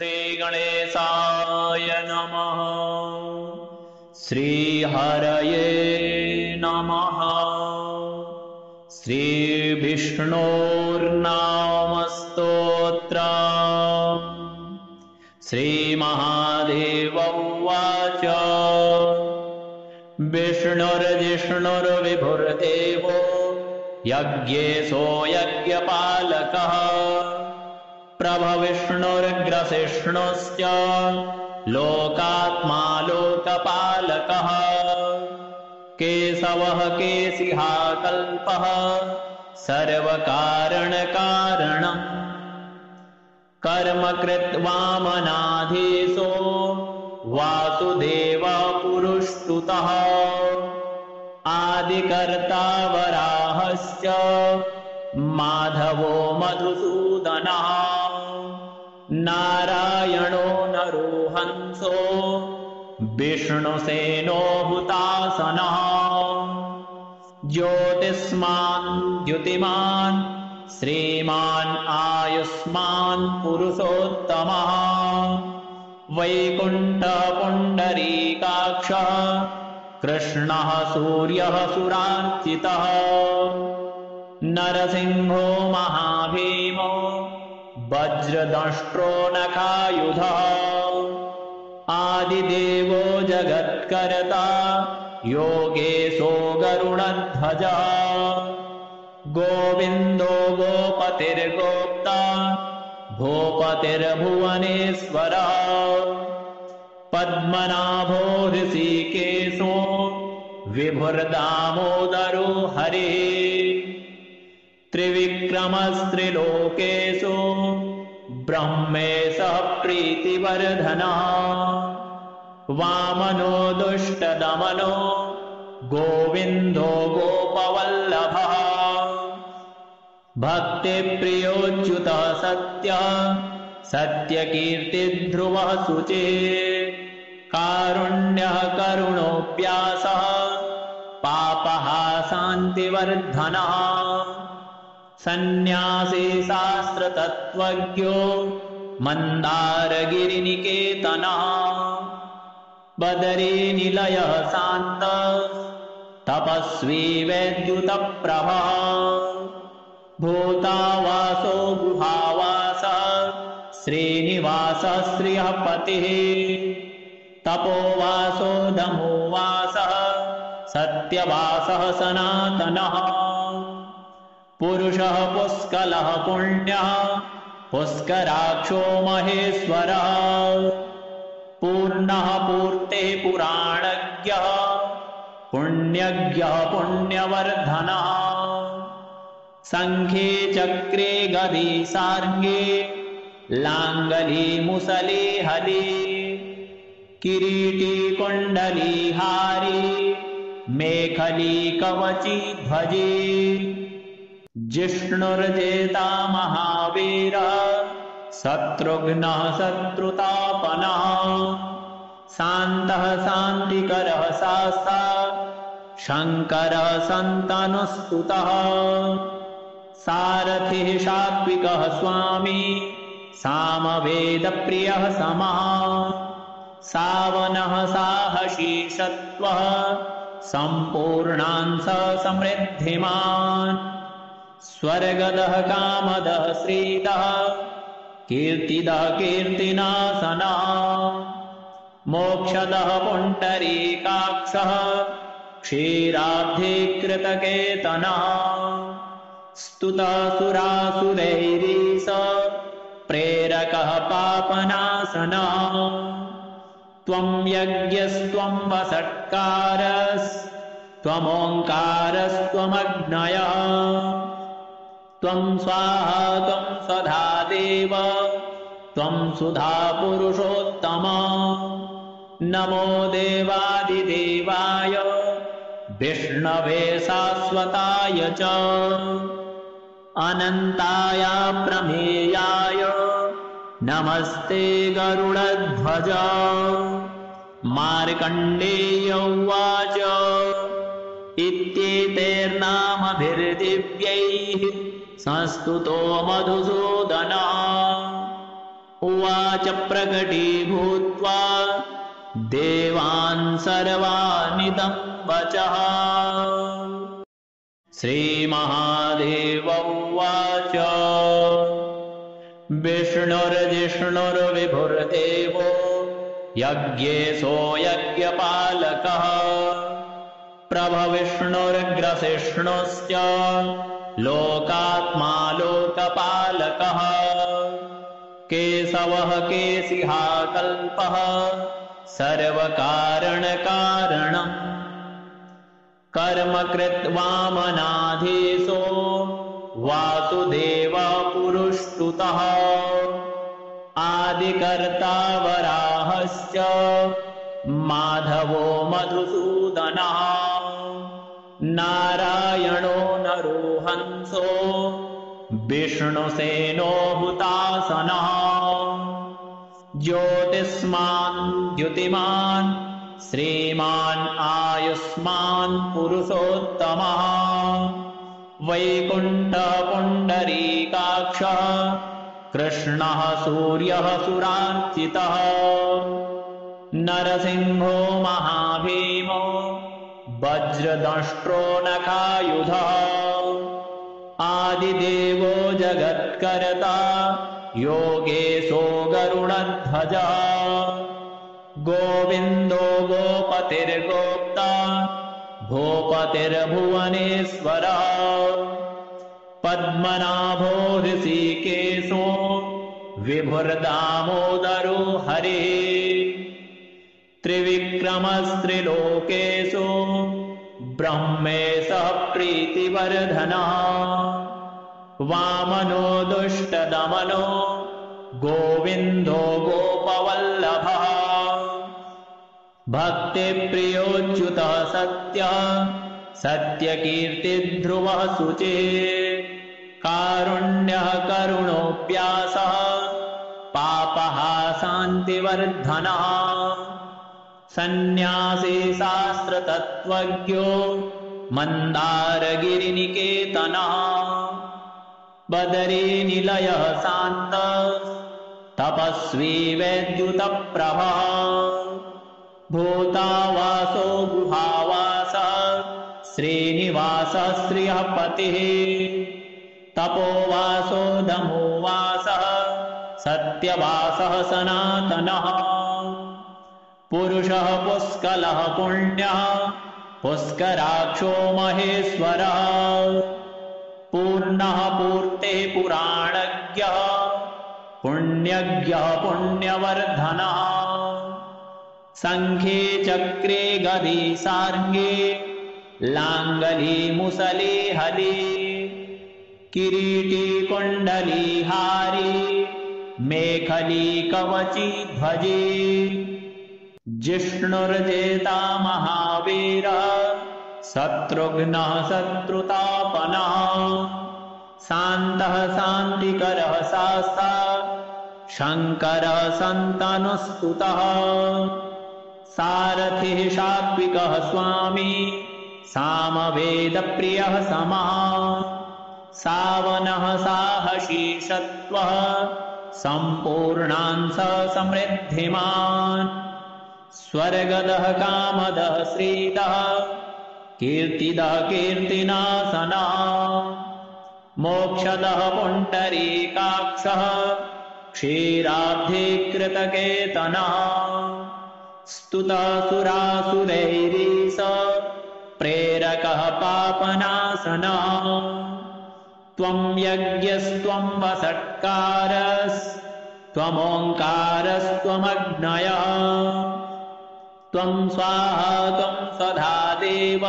श्रीगणेशाय नमः। श्रीहरये नमः। श्रीविष्णोर्नामस्तोत्रम्। श्रीमहादेव उवाच विष्णुर्जिष्णुर्विभुर्देवो यज्ञेशो यज्ञपालकः प्रभविष्णुर्ग्रसिष्णुश्च लोकात्मा लोकपालकः केशवः केशिहा कल्पः सर्वकारणकारणम् कर्म कृत्वामनाधीशो वासुदेवः पुरुष्टुतः आदिकर्ता वराहश्च माधवो मधुसूदनः नारायणो नरोहंसो विष्णुसेनो हुतासनः ज्योतिष्मान् द्युतिमान् श्रीमान् आयुष्मान् पुरुषोत्तमः वैकुण्ठः पुण्डरीकाक्षः कृष्णः सूर्यः सुरार्चितः नरसिंहो महाभीमो वज्रदंष्ट्रो नखायुधः आदिदेवो जगत्कर्ता योगेशो गरुडध्वजः गोविन्दो गोपतिर्गोप्ता भूपतिर्भुवनेश्वरः पद्मनाभो ऋषिकेशो विभुर्दामोदरो हरिः त्रिविक्रमस्त्रिलोकेशो ब्रह्मेशः प्रीतिवर्धनः वामनो दुष्टदमनो गोविन्दो गोपवल्लभः भक्तिप्रियोच्युतः सत्यः सत्यकीर्तिध्रुवः शुचिः कारुण्यः करुणोऽप्यासः पापः शान्तिवर्धनः सन्न्यासी शास्त्रतत्त्वज्ञो मन्दारगिरिनिकेतनः बदरीनिलयः शान्तः तपस्वी वैद्युतप्रभः भूतावासो गुहावासः श्रीनिवासः श्रियः पतिः तपोवासो दमोवासः सत्यवासः सनातनः पुरुषः पुष्कलः पुण्यः पुष्कराक्षो महेश्वरः पूर्णः पूर्तेः पुराणज्ञः पुण्यज्ञः पुण्यवर्धनः शङ्खे चक्रे गदे सार्ङ्गे लाङ्गली मुसले हले किरीटी कुण्डली हारी मेखली कवची ध्वजे जिष्णुर्जेता महावीरः शत्रुघ्नः शत्रुतापनः शान्तः शान्तिकरः शास्तात् शङ्करः सन्तनुस्तुतः सारथिः सात्विकः स्वामी सामवेदप्रियः समः सावनः साहसी सत्त्वः सम्पूर्णांशः समृद्धिमान् स्वर्गदः कामदः श्रीदः कीर्तिदः कीर्तिनाशनः मोक्षदः पुण्डरीकाक्षः क्षीराब्धिकृतकेतनः स्तुतः सुरासुरैरीश प्रेरकः पापनाशनः त्वं यज्ञस्त्वं वषट्कारस्त्वमोङ्कारस्त्वमग्नयः त्वं स्वाहा त्वं स्वधा देव त्वं सुधा पुरुषोत्तम नमो देवादिदेवाय विष्णवे शाश्वताय च अनन्ताय प्रमेयाय नमस्ते गरुडध्वज मार्कण्डेय उवाच इत्येतैर्नामभिर्दिव्यैः संस्तुतो मधुसूदनः उवाच प्रकटीभूत्वा देवान् सर्वानिदं वचः। श्रीमहादेव उवाच विष्णुर्जिष्णुर्विभुर्देवो यज्ञेशो यज्ञपालकः प्रभविष्णुर्ग्रसिष्णुश्च लोकात्मा लोकपालकः केशवः केशिहा कल्पः सर्वकारणकारणम् कर्म कृत्वामनाधीशो वासुदेवः पुरुष्टुतः आदिकर्ता वराहश्च माधवो मधुसूदनः नारायणो नरोहंसो विष्णुसेनो हुतासनः ज्योतिष्मान् द्युतिमान् श्रीमान् आयुष्मान् पुरुषोत्तमः वैकुण्ठः पुण्डरीकाक्षः कृष्णः सूर्यः सुरार्चितः नरसिंहो महाभीमो वज्रदंष्ट्रो नखायुधः आदिदेवो जगत्कर्ता योगेशो गरुडध्वजः गोविन्दो गोपतिर्गोप्ता भूपतिर्भुवनेश्वरः पद्मनाभो ऋषिकेशो विभुर्दामोदरो हरिः त्रिविक्रमस्त्रिलोकेशो ब्रह्मेशः प्रीतिवर्धनः वामनो दुष्टदमनो गोविन्दो गोपवल्लभः भक्तिप्रियोच्युतः सत्यः सत्यकीर्तिध्रुवः शुचिः कारुण्यः करुणोऽप्यासः पापः शान्तिवर्धनः सन्न्यासी शास्त्रतत्त्वज्ञो मन्दारगिरिनिकेतनः बदरीनिलयः शान्तः तपस्वी वैद्युतप्रभः भूतावासो गुहावासः श्रीनिवासः श्रियः पतिः तपोवासो दमोवासः सत्यवासः सनातनः पुरुषः पुष्कलः पुण्यः पुष्कराक्षो महेश्वरः पूर्णः पूर्तेः पुराणज्ञः पुण्यज्ञः पुण्यवर्धनः शङ्खे चक्रे गदे सार्ङ्गे लाङ्गली मुसले हले किरीटी कुण्डली हारी मेखली कवची ध्वजे जिष्णुर्जेता महावीरः शत्रुघ्नः शत्रुतापनः शान्तः शान्तिकरः शास्त्रः शङ्करः सन्तनुस्तुतः सारथिः सात्विकः स्वामी सामवेदप्रियः समः सावनः साहसी सत्त्वः सम्पूर्णांशः समृद्धिमान् स्वर्गदः कामदः श्रीदः कीर्तिदः कीर्तिनाशनः मोक्षदः पुण्डरीकाक्षः क्षीराब्धिकृतकेतनः स्तुतः सुरासुरैरीश प्रेरकः पापनाशनः त्वं यज्ञस्त्वं वषट्कारस्त्वमोङ्कारस्त्वमग्नयः त्वं स्वाहा त्वं सदा देव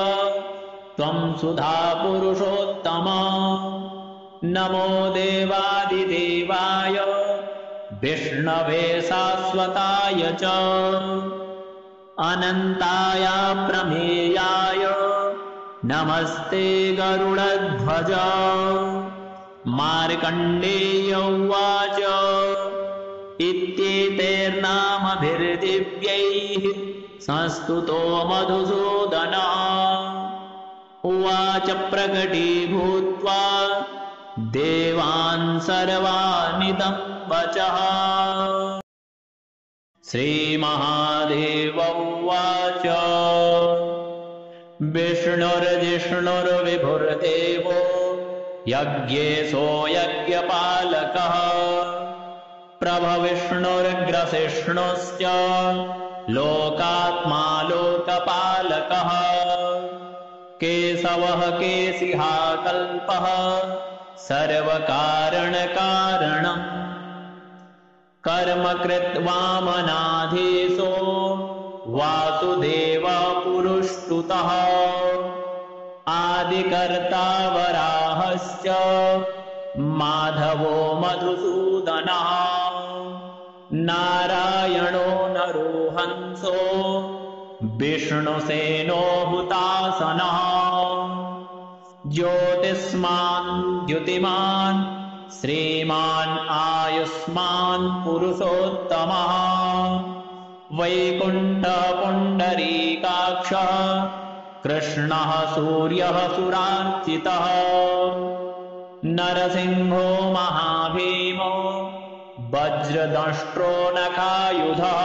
त्वं सुधा पुरुषोत्तम नमो देवादिदेवाय विष्णवे शाश्वताय च अनन्ताय प्रमेयाय नमस्ते गरुडध्वज मार्कण्डेय उवाच इत्येतैर्नामभिर्दिव्यैः संस्तुतो मधुसूदनः उवाच प्रकटीभूत्वा देवान् सर्वानिदं वचः। श्रीमहादेव उवाच विष्णुर्जिष्णुर्विभुर्देवो यज्ञेशो यज्ञपालकः प्रभविष्णुर्ग्रसिष्णुश्च लोकात्मा लोकपालकः केशवः केशिहा कल्पः सर्वकारणकारणम् कर्म कृत्वामनाधीशो वासुदेवः पुरुष्टुतः आदिकर्ता वराहश्च माधवो मधुसूदनः नारायणो नरोहंसो विष्णुसेनो हुतासनः ज्योतिष्मान् द्युतिमान् श्रीमान् आयुष्मान् पुरुषोत्तमः वैकुण्ठः पुण्डरीकाक्षः कृष्णः सूर्यः सुरार्चितः नरसिंहो महाभीमो वज्रदंष्ट्रो नखायुधः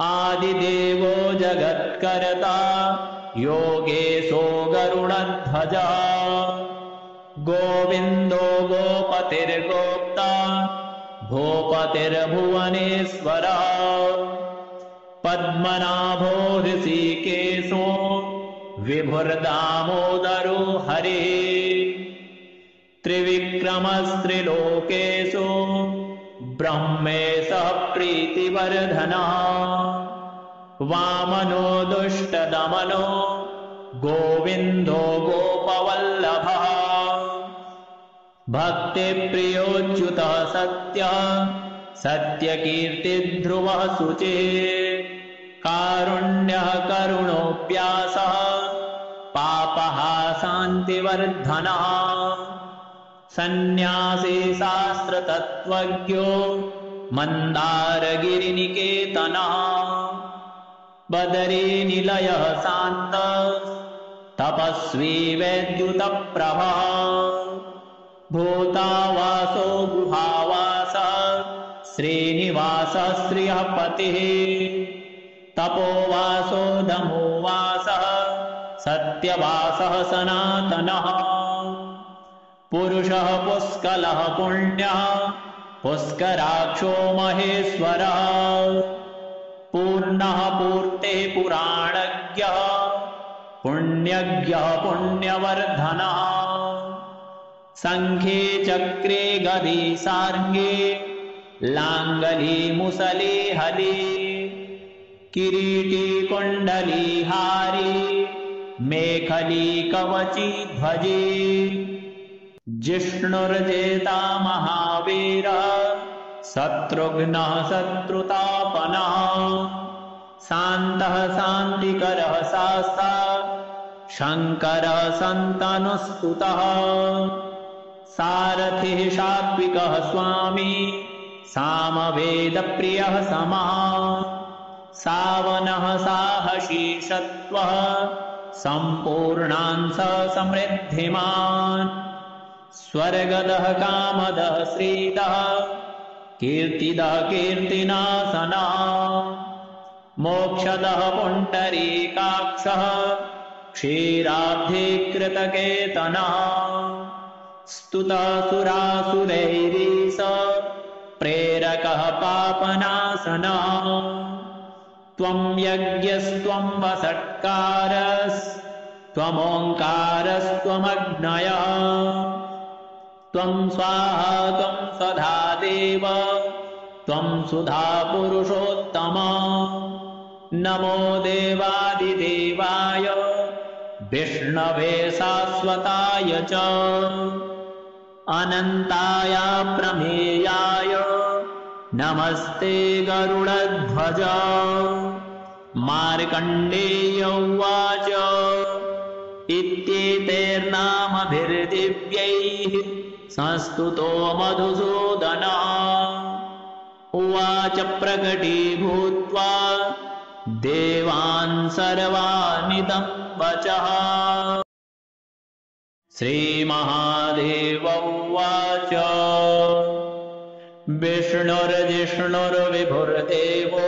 आदिदेवो जगत्कर्ता योगेशो गरुडध्वजः गोविन्दो गोपतिर्गोप्ता भूपतिर्भुवनेश्वरः पद्मनाभो ऋषिकेशो विभुर्दामोदरो हरिः त्रिविक्रमस्त्रिलोकेशो ब्रह्मेशः प्रीतिवर्धनः वामनो दुष्टदमनो गोविन्दो गोपवल्लभः भक्तिप्रियोच्युतः सत्यः सत्यकीर्तिध्रुवः शुचिः कारुण्यः करुणोऽप्यासः पापः शान्तिवर्धनः सन्न्यासी शास्त्रतत्त्वज्ञो मन्दारगिरिनिकेतनः बदरीनिलयः शान्तः तपस्वी वैद्युतप्रभः भूतावासो गुहावासः श्रीनिवासः श्रियः पतिः तपोवासो दमोवासः सत्यवासः सनातनः पुरुषः पुष्कलः पुण्यः पुष्कराक्षो महेश्वरः पूर्णः पूर्तेः पुराणज्ञः पुण्यज्ञः पुण्यवर्धनः शङ्खे चक्रे गदे सार्ङ्गे लाङ्गली मुसले हले किरीटी कुण्डली हारी मेखली कवची ध्वजे जिष्णुर्जेता महावीरः शत्रुघ्नः शत्रुतापनः शान्तः शान्तिकरः शास्त्रः शङ्करः सन्तनुस्तुतः सारथिः सात्विकः स्वामी सामवेदप्रियः समः सावनः साहसी सत्त्वः सम्पूर्णांशः समृद्धिमान् स्वर्गदः कामदः श्रीदः कीर्तिदः कीर्तिनाशनः मोक्षदः पुण्डरीकाक्षः क्षीराब्धिकृतकेतनः स्तुतः सुरासुरैरीश प्रेरकः पापनाशनः त्वं यज्ञस्त्वं वषट्कारस्त्वमोङ्कारस्त्वमग्नयः त्वं स्वाहा त्वं सदा देव त्वं सुधा पुरुषोत्तम नमो देवादिदेवाय विष्णवे शाश्वताय च अनन्ताय प्रमेयाय नमस्ते गरुडध्वज मार्कण्डेय उवाच इत्येतैर्नामभिर्दिव्यैः संस्तुतो मधुसूदनः उवाच प्रकटीभूत्वा देवान् सर्वानिदं वचः श्रीमहादेव उवाच विष्णुर्जिष्णुर्विभुर्देवो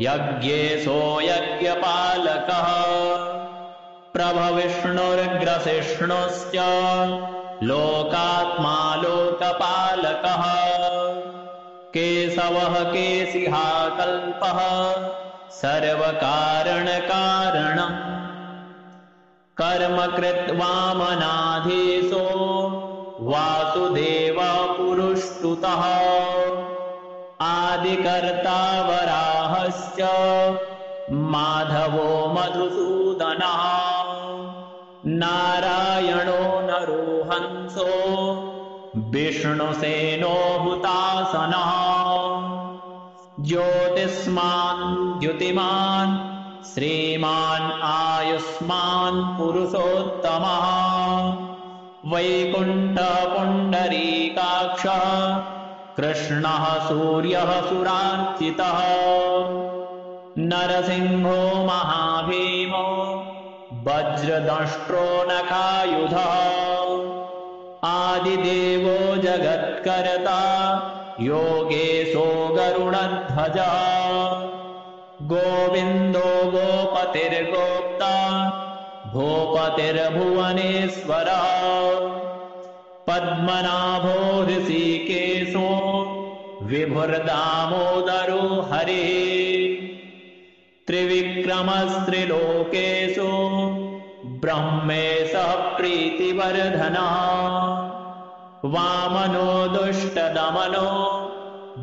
यज्ञेशो यज्ञपालकः प्रभविष्णुर्ग्रसिष्णुश्च लोकात्मा लोकपालकः केशवः केशिहा कल्पः सर्वकारणकारणम् कर्मकृत् वामनाधीशो वासुदेवः पुरुष्टुतः आदिकर्ता वराहश्च माधवो मधुसूदनः नारायणो नरोहंसो विष्णुसेनो हुतासनः ज्योतिष्मान् द्युतिमान् श्रीमान् आयुष्मान् पुरुषोत्तमः वैकुण्ठः पुण्डरीकाक्षः कृष्णः सूर्यः सुरार्चितः नरसिंहो महाभीमो वज्रदंष्ट्रो नखायुधः आदिदेवो जगत्कर्ता योगेशो गरुडध्वजः गोविन्दो गोपतिर्गोप्ता भूपतिर्भुवनेश्वरः पद्मनाभो ऋषिकेशो विभुर्दामोदरो हरिः त्रिविक्रमस्त्रिलोकेशो ब्रह्मेशः प्रीतिवर्धनः वामनो दुष्टदमनो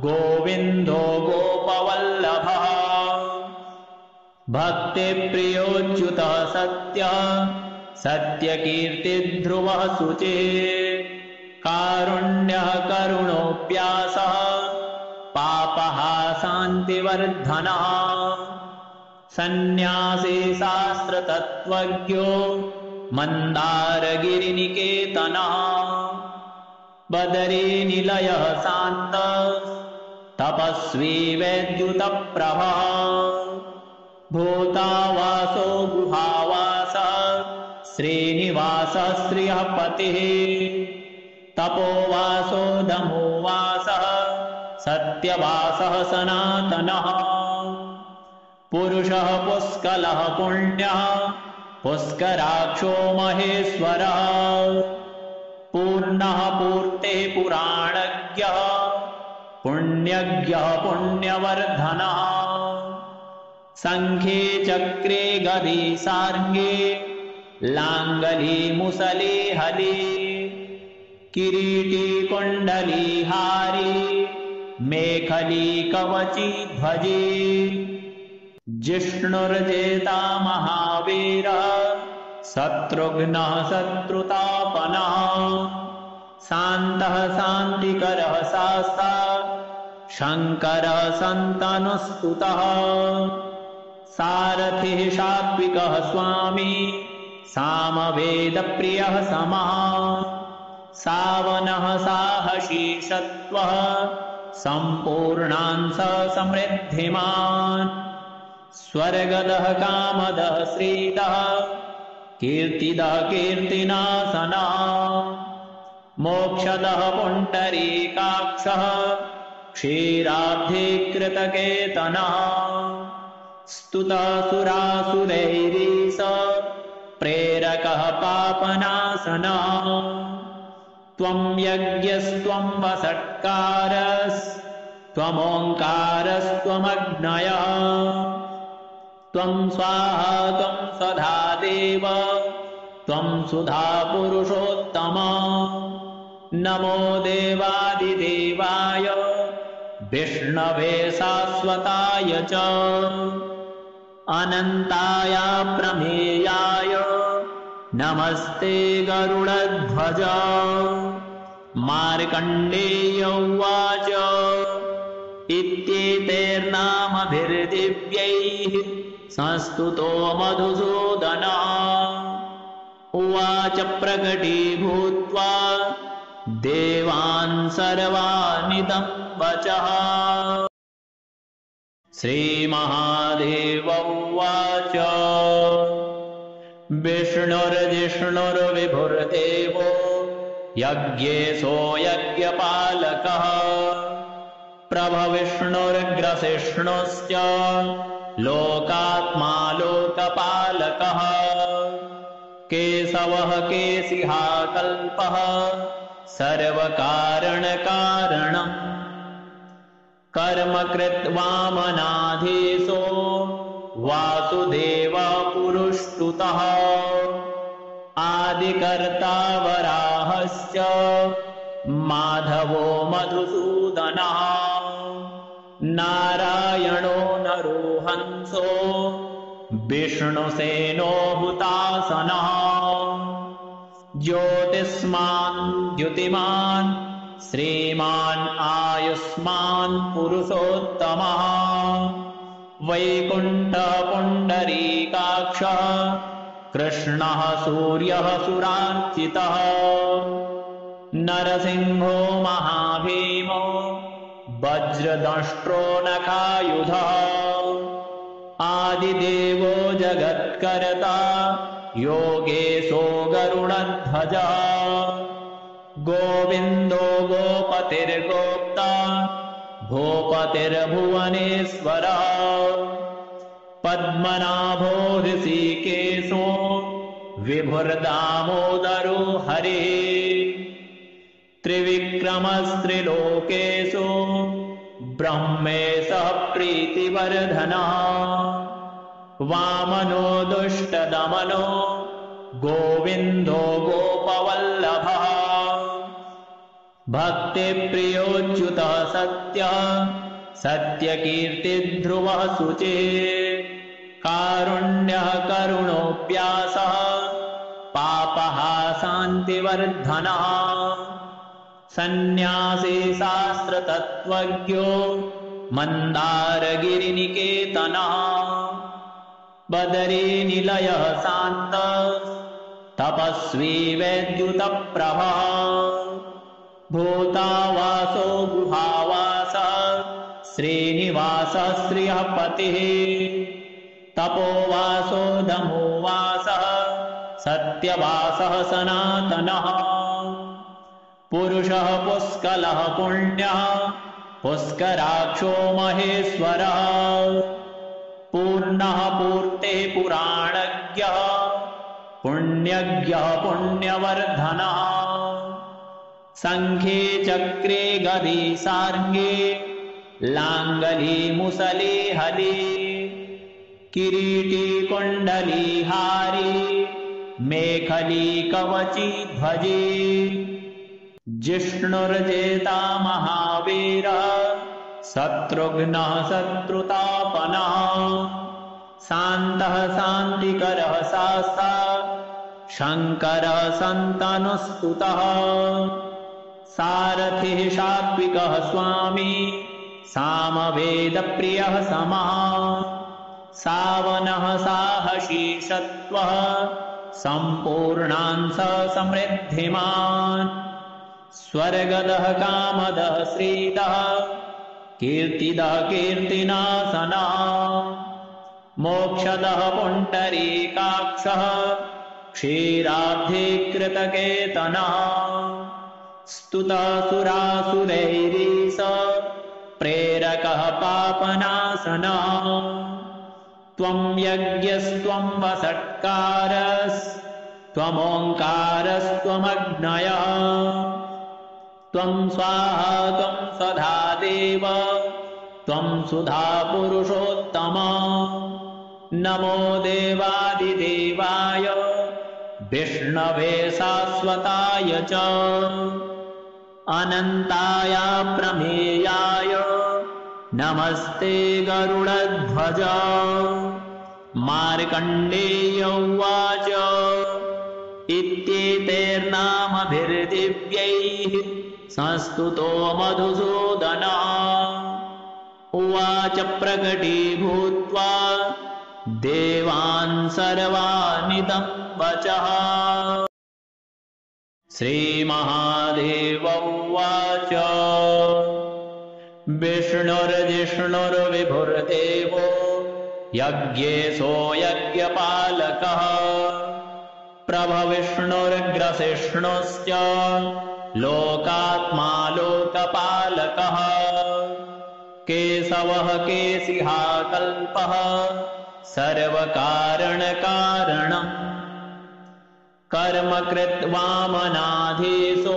गोविन्दो गोपवल्लभः भक्तिप्रियोच्युतः सत्यः सत्यकीर्तिध्रुवः शुचिः कारुण्यः करुणोऽप्यासः पापः शान्तिवर्धनः सन्न्यासी शास्त्रतत्त्वज्ञो मन्दारगिरिनिकेतनः बदरीनिलयः शान्तः तपस्वी वैद्युतप्रभः भूतावासो गुहावासः श्रीनिवासः श्रियः पतिः तपोवासो दमोवासः सत्यवासः सनातनः पुरुषः पुष्कलः पुण्यः पुष्कराक्षो महेश्वरः पूर्णः पूर्ते पुराणज्ञः पुण्यज्ञः पुण्यवर्धनः शङ्खे चक्रे गदे सार्ङ्गे लाङ्गली मुसले हले किरीटी कुण्डली हारी मेखली कवची ध्वजे जिष्णुर्जेता महावीरः शत्रुघ्नः शत्रुतापनः शान्तः शान्तिकरः शास्ता शङ्करः सन्तनुस्तुतः सारथिः सात्विकः स्वामी सामवेदप्रियः समः सावनः साहसी सत्त्वः सम्पूर्णांश समृद्धिमान् स्वर्गदः कामदः श्रीदः कीर्तिदः कीर्तिनाशनः मोक्षदः पुण्डरीकाक्षः क्षीराब्धिकृतकेतनः स्तुतः सुरासुरैरीश प्रेरकः पापनाशनः त्वं यज्ञस्त्वं वषट्कारस्त्वमोङ्कारस्त्वमग्नयः त्वं स्वाहा त्वं सदा देव त्वं सुधा पुरुषोत्तम नमो देवादिदेवाय विष्णवे शाश्वताय च अनन्ताय प्रमेयाय नमस्ते गरुडध्वज मार्कण्डेय उवाच इत्येतैर्नामभिर्दिव्यैः संस्तुतो मधुसूदनः उवाच प्रकटीभूत्वा देवान् सर्वानिदं वचः श्रीमहादेव उवाच विष्णुर्जिष्णुर्विभुर्देवो यज्ञेशो यज्ञपालकः प्रभविष्णुर्ग्रसिष्णुश्च लोकात्मा लोकपालकः केशवः केशिहा कल्पः सर्वकारणकारणम् कर्मकृत् वामनाधीशो वासुदेवः पुरुष्टुतः आदिकर्ता वराहश्च माधवो मधुसूदनः नारायणो नरोहंसो विष्णुसेनो हुतासनः ज्योतिष्मान् द्युतिमान् श्रीमान् आयुष्मान् पुरुषोत्तमः वैकुण्ठः पुण्डरीकाक्षः कृष्णः सूर्यः सुरार्चितः नरसिंहो महाभीमो वज्रदंष्ट्रो नखायुधः आदिदेवो जगत्कर्ता योगेशो गरुडध्वजः गोविन्दो गोपतिर्गोप्ता भूपतिर्भुवनेश्वरः पद्मनाभो ऋषिकेशो विभुर्दामोदरो हरिः त्रिविक्रमस्त्रिलोकेशो ब्रह्मेशः प्रीतिवर्धनः वामनो दुष्टदमनो गोविन्दो गोपवल्लभः भक्तिप्रियोच्युतः सत्यः सत्यकीर्तिध्रुवः शुचिः कारुण्यः करुणोऽप्यासः पापः शान्तिवर्धनः सन्न्यासी शास्त्रतत्त्वज्ञो मन्दारगिरिनिकेतनः बदरीनिलयः शान्तः तपस्वी वैद्युतप्रभः भूतावासो गुहावासः श्रीनिवासः श्रियः पतिः तपोवासो दमोवासः सत्यवासः सनातनः पुरुषः पुष्कलः पुण्यः पुष्कराक्षो महेश्वरः पूर्णः पूर्ते पुराणज्ञः पुण्यज्ञः पुण्यवर्धनः शङ्खे चक्रे गदे सार्ङ्गे लाङ्गली मुसले हले किरीटी कुण्डली हारी मेखली कवची ध्वजे जिष्णुर्जेता महावीरः शत्रुघ्नः शत्रुतापनः शान्तः शान्तिकरः शास्त्रः शङ्करः सन्तनुस्तुतः सारथिः सात्विकः स्वामी सामवेदप्रियः समः सावनः साहसी सत्त्वः सम्पूर्णांशः समृद्धिमान् स्वर्गदः कामदः श्रीदः कीर्तिदः कीर्तिनाशनः मोक्षदः पुण्डरीकाक्षः क्षीराब्धिकृतकेतनः स्तुतः सुरासुरैरीश प्रेरकः पापनाशनः त्वं यज्ञस्त्वं वषट्कारस्त्वमोङ्कारस्त्वमग्नयः त्वं स्वाहा त्वं सदा देव त्वं सुधा पुरुषोत्तम नमो देवादिदेवाय विष्णवे शाश्वताय च अनन्ताय प्रमेयाय नमस्ते गरुडध्वज मार्कण्डेय उवाच इत्येतैर्नामभिर्दिव्यैः संस्तुतो मधुसूदनः उवाच प्रकटीभूत्वा देवान् सर्वानिदं वचः श्रीमहादेव उवाच विष्णुर्जिष्णुर्विभुर्देवो यज्ञेशो यज्ञपालकः प्रभविष्णुर्ग्रसिष्णुश्च लोकात्मा लोकपालकः केशवः केशिहा कल्पः सर्वकारणकारणम् कर्म कृत्वामनाधीशो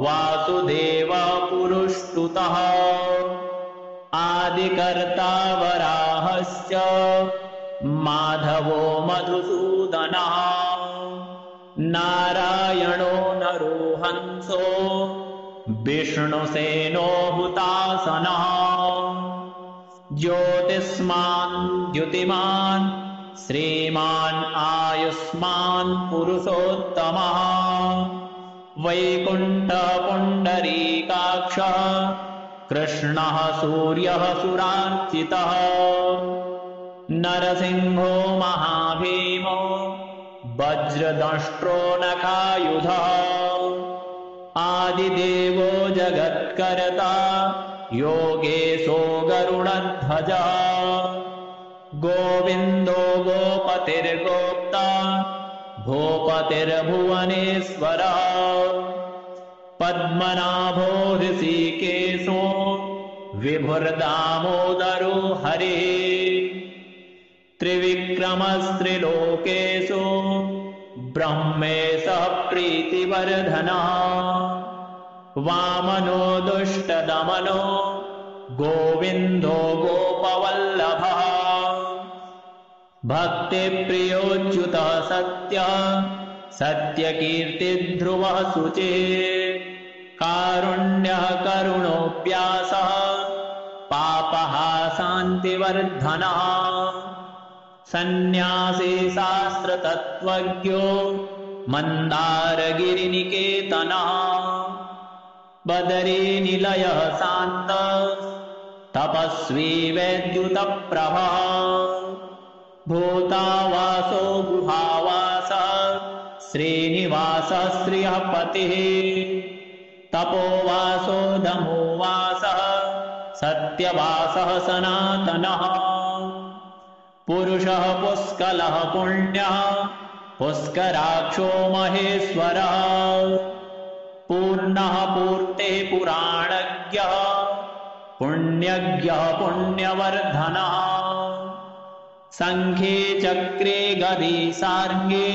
वासुदेवः पुरुष्टुतः आदिकर्ता वराहश्च माधवो मधुसूदनः नारायणो नरोहंसो विष्णुसेनो हुतासनः ज्योतिष्मान् द्युतिमान् श्रीमान् आयुष्मान् पुरुषोत्तमः वैकुण्ठः पुण्डरीकाक्षः कृष्णः सूर्यः सुरार्चितः नरसिंहो महाभीमो वज्रदंष्ट्रो नखायुधः आदिदेवो जगत्कर्ता योगेशो गरुडध्वजः गोविन्दो गोपतिर्गोप्ता भूपतिर्भुवनेश्वरः पद्मनाभो ऋषिकेशो विभुर्दामोदरो हरिः त्रिविक्रमस्त्रिलोकेषु ब्रह्मेशः प्रीतिवर्धनः वामनो दुष्टदमनो गोविन्दो गोपवल्लभः भक्तिप्रियोच्युतः सत्यः सत्यकीर्तिध्रुवः शुचिः कारुण्यः करुणोऽप्यासः पापः शान्तिवर्धनः सन्न्यासी शास्त्रतत्त्वज्ञो मन्दारगिरिनिकेतनः बदरीनिलयः शान्तः तपस्वी वैद्युतप्रभः भूतावासो गुहावासः श्रीनिवासः श्रियः पतिः तपोवासो दमोवासः सत्यवासः सनातनः पुरुषः पुष्कलः पुण्यः पुष्कराक्षो महेश्वरः पूर्णः पूर्तेः पुराणज्ञः पुण्यज्ञः पुण्यवर्धनः शङ्खे चक्रे गदे सार्ङ्गे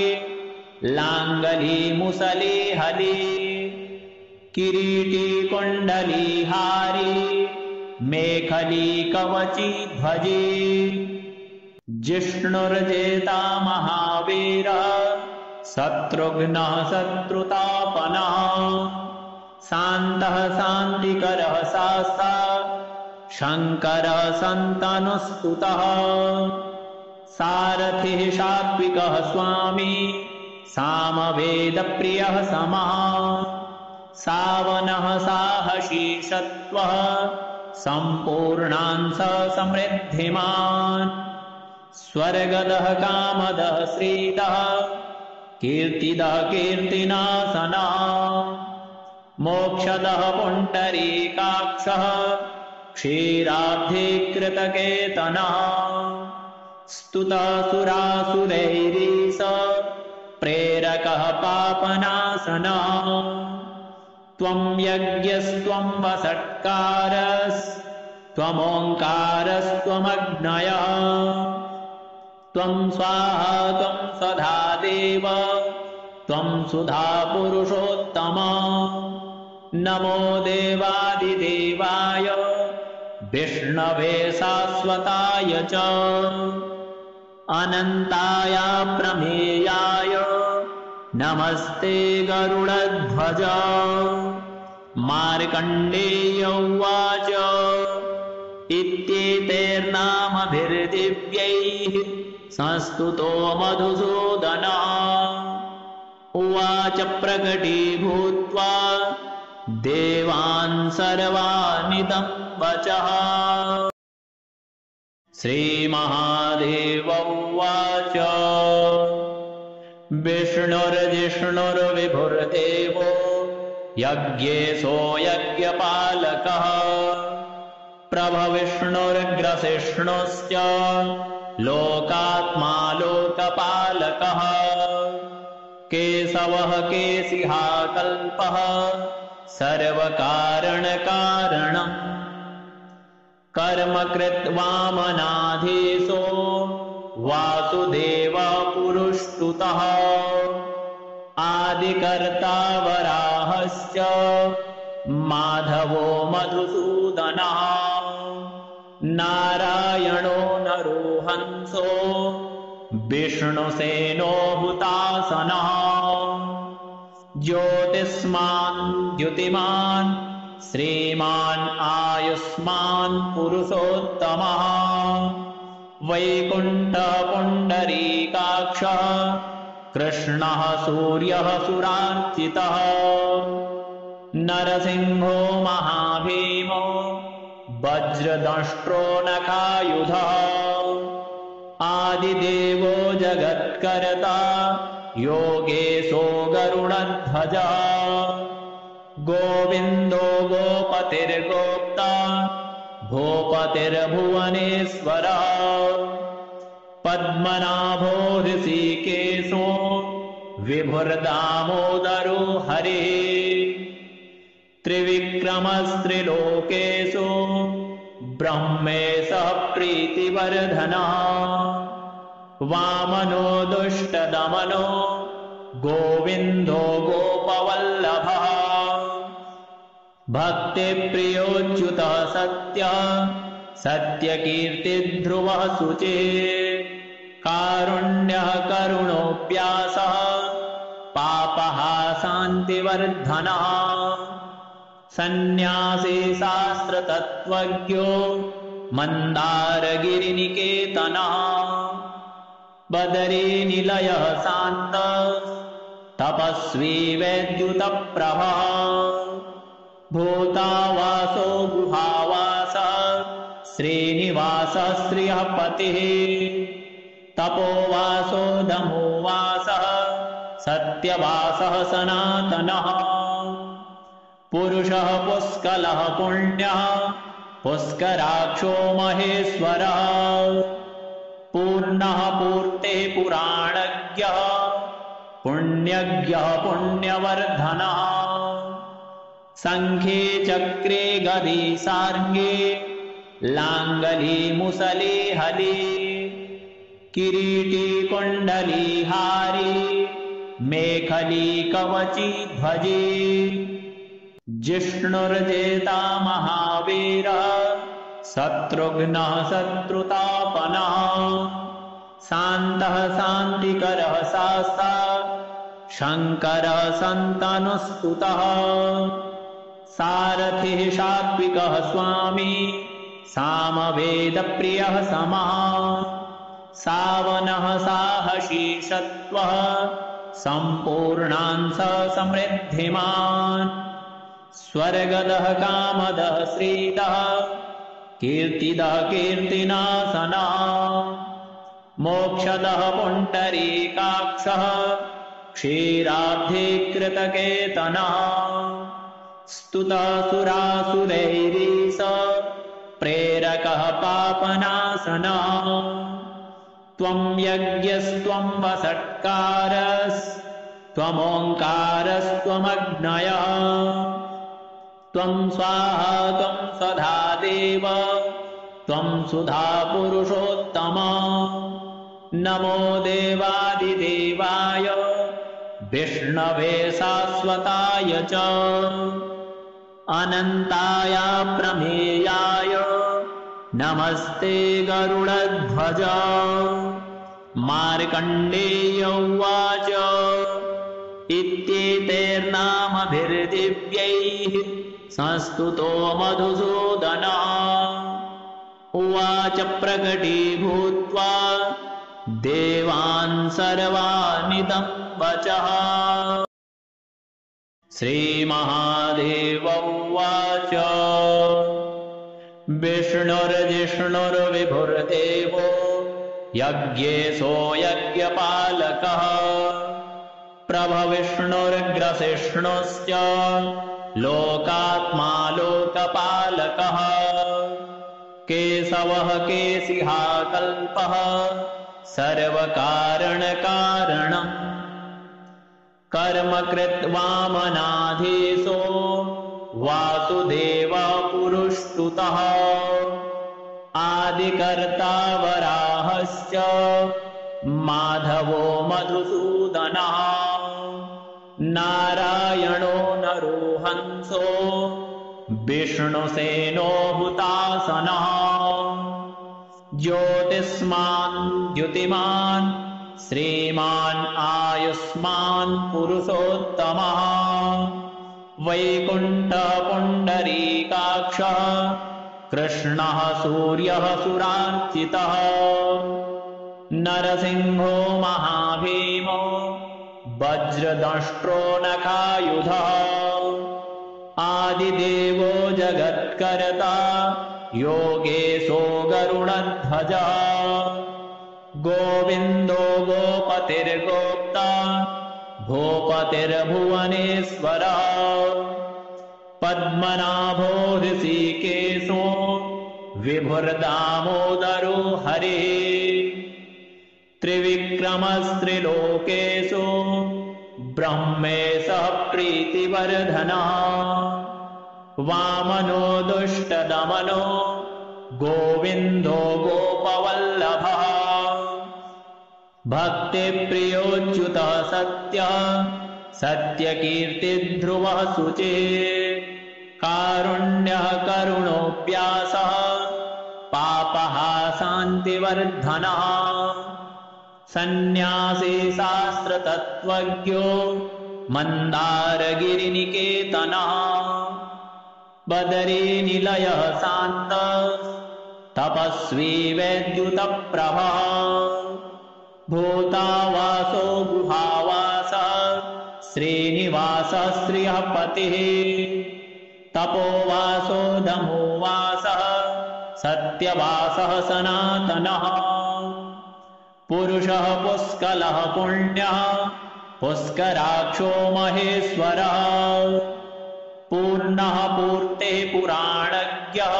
लाङ्गली मुसले हले किरीटी कुण्डली हारी मेखली कवची ध्वजे जिष्णुर्जेता महावीरः शत्रुघ्नः शत्रुतापनः शान्तः शान्तिकरः शास्त्रः शङ्करः सन्तनुस्तुतः सारथिः सात्विकः स्वामी सामवेदप्रियः समः सावनः साहसी सत्त्वः सम्पूर्णांशः समृद्धिमान् स्वर्गदः कामदः श्रीदः कीर्तिदः कीर्तिनाशनः मोक्षदः पुण्डरीकाक्षः क्षीराब्धिकृतकेतनः स्तुतः सुरासुरैरीश प्रेरकः पापनाशनः त्वं यज्ञस्त्वं वषट्कारस्त्वमोङ्कारस्त्वमग्नयः त्वं स्वाहा त्वं सदा देव त्वं सुधा पुरुषोत्तम नमो देवादिदेवाय विष्णवे शाश्वताय च अनन्ताय प्रमेयाय नमस्ते गरुडध्वज मार्कण्डेय उवाच इत्येतैर्नामभिर्दिव्यैः संस्तुतो मधुसूदनः उवाच प्रकटीभूत्वा देवान् सर्वानिदं वचः श्रीमहादेव उवाच विष्णुर्जिष्णुर्विभुर्देवो यज्ञेशो यज्ञपालकः प्रभविष्णुर्ग्रसिष्णुश्च लोकात्मा लोकपालकः केशवः केशिहा कल्पः सर्वकारणकारणम् कर्म कृत्वामनाधीशो वासुदेव पुरुष्टुतः आदिकर्ता वराहश्च माधवो मधुसूदनः नारायणो नरोहंसो विष्णुसेनो हुतासनः ज्योतिष्मान् द्युतिमान् श्रीमान् आयुष्मान् पुरुषोत्तमः वैकुण्ठः पुण्डरीकाक्षः कृष्णः सूर्यः सुरार्चितः नरसिंहो महाभीमो वज्रदंष्ट्रो नखायुधः आदिदेवो जगत्कर्ता योगेशो गरुडध्वजः गोविन्दो गोपतिर्गोप्ता भूपतिर्भुवनेश्वरः पद्मनाभो ऋषिकेशो विभुर्दामोदरो हरिः त्रिविक्रमस्त्रिलोकेषु ब्रह्मेशः प्रीतिवर्धनः वामनो दुष्टदमनो गोविन्दो गोपवल्लभः भक्तिप्रियोच्युतः सत्यः सत्यकीर्तिध्रुवः शुचिः कारुण्यः करुणोऽप्यासः पापः शान्तिवर्धनः सन्न्यासी शास्त्रतत्त्वज्ञो मन्दारगिरिनिकेतनः बदरीनिलयः शान्तः तपस्वी वैद्युतप्रभः भूतावासो गुहावासः श्रीनिवासः श्रियः पतिः तपोवासो दमोवासः सत्यवासः सनातनः पुरुषः पुष्कलः पुण्यः पुष्कराक्षो महेश्वरः पूर्णः पूर्तेः पुराणज्ञः पुण्यज्ञः पुण्यवर्धनः शङ्खे चक्रे गदे सार्ङ्गे लाङ्गली मुसले हले किरीटी कुण्डली हारी मेखली कवची ध्वजे जिष्णुर्जेता महावीरः शत्रुघ्नः शत्रुतापनः शान्तः शान्तिकरः शास्तात् शङ्करः सन्तनुस्तुतः सारथिः सात्विकः स्वामी सामवेदप्रियः समः सावनः साहसी सत्त्वः सम्पूर्णांशः समृद्धिमान् स्वर्गदः कामदः श्रीदः कीर्तिदः कीर्तिनाशनः मोक्षदः पुण्डरीकाक्षः क्षीराब्धिकृतकेतनः स्तुतः सुरासुरैरीश प्रेरकः पापनाशनः त्वं यज्ञस्त्वं वषट्कारस्त्वमोङ्कारस्त्वमग्नयः त्वं स्वाहा त्वं स्वधा देव त्वं सुधा पुरुषोत्तमा नमो देवादिदेवाय विष्णवे शाश्वताय च अनन्ताय प्रमेयाय नमस्ते गरुडध्वज मार्कण्डेय उवाच इत्येतैर्नामभिर्दिव्यैः संस्तुतो मधुसूदनः उवाच प्रकटीभूत्वा देवान् सर्वानिदं वचः श्रीमहादेव उवाच विष्णुर्जिष्णुर्विभुर्देवो यज्ञेशो यज्ञपालकः प्रभविष्णुर्ग्रसिष्णुश्च लोकात्मा लोकपालकः केशवः केशिहा कल्पः सर्वकारणकारणम् कर्म कृत्वामनाधीशो वासुदेव पुरुष्टुतः आदिकर्ता वराहश्च माधवो मधुसूदनः नारायणो नरोहंसो विष्णुसेनो हुतासनः ज्योतिष्मान् द्युतिमान् श्रीमान् आयुष्मान् पुरुषोत्तमः वैकुण्ठः पुण्डरीकाक्षः कृष्णः सूर्यः सुरार्चितः नरसिंहो महाभीमो वज्रदंष्ट्रो नखायुधः आदिदेवो जगत्कर्ता योगेशो गरुडध्वजः गोविन्दो गोपतिर्गोप्ता भूपतिर्भुवनेश्वरः पद्मनाभो ऋषिकेशो विभुर्दामोदरो हरिः त्रिविक्रमस्त्रिलोकेषु ब्रह्मेशः प्रीतिवर्धनः वामनो दुष्टदमनो गोविन्दो गोपवल्लभः भक्तिप्रियोच्युतः सत्यः सत्यकीर्तिध्रुवः शुचिः कारुण्यः करुणोऽप्यासः पापः शान्तिवर्धनः सन्न्यासी शास्त्रतत्त्वज्ञो मन्दारगिरिनिकेतनः बदरीनिलयः शान्तः तपस्वी वैद्युतप्रभः भूतावासो गुहावासः श्रीनिवासः श्रियः पतिः तपोवासो दमोवासः सत्यवासः सनातनः पुरुषः पुष्कलः पुण्यः पुष्कराक्षो महेश्वरः पूर्णः पूर्तेः पुराणज्ञः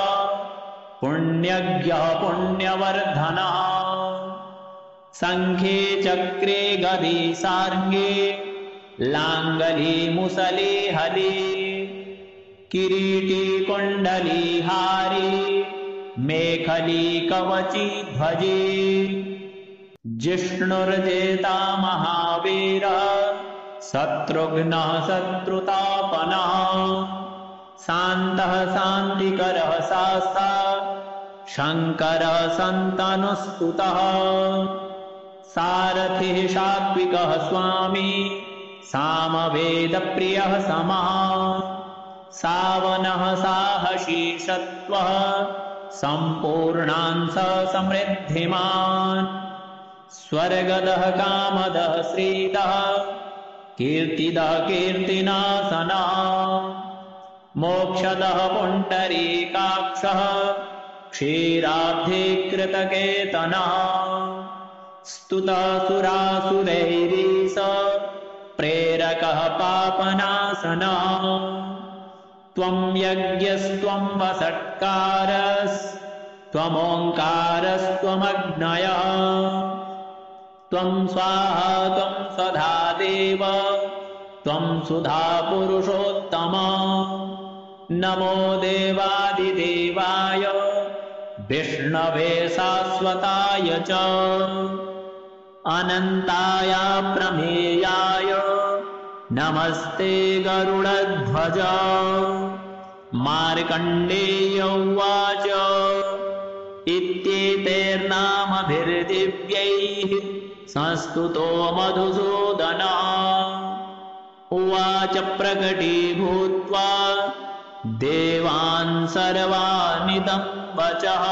पुण्यज्ञः पुण्यवर्धनः शङ्खे चक्रे गदे सार्ङ्गे लाङ्गली मुसले हले किरीटी कुण्डली हारी मेखली कवची ध्वजे जिष्णुर्जेता महावीरः शत्रुघ्नः शत्रुतापनः शान्तः शान्तिकरः शास्त्रः शङ्करः सन्तनुस्तुतः सारथिः सात्विकः स्वामी सामवेदप्रियः समः सावनः साहसी सत्त्वः सम्पूर्णांशः समृद्धिमान् स्वर्गदः कामदः श्रीदः कीर्तिदः कीर्तिनाशनः मोक्षदः पुण्डरीकाक्षः क्षीराब्धिकृतकेतनः स्तुतः सुरासुरैरीश प्रेरकः पापनाशनः त्वं यज्ञस्त्वं वषट्कारस्त्वमोङ्कारस्त्वमग्नयः त्वं स्वाहा त्वं सदा देव त्वं सुधा पुरुषोत्तम नमो देवादिदेवाय विष्णवे शाश्वताय च अनन्ताय प्रमेयाय नमस्ते गरुडध्वज मार्कण्डेय उवाच इत्येतैर्नामभिर्दिव्यैः संस्तुतो मधुसूदनः उवाच प्रकटीभूत्वा देवान् सर्वानिदं वचः।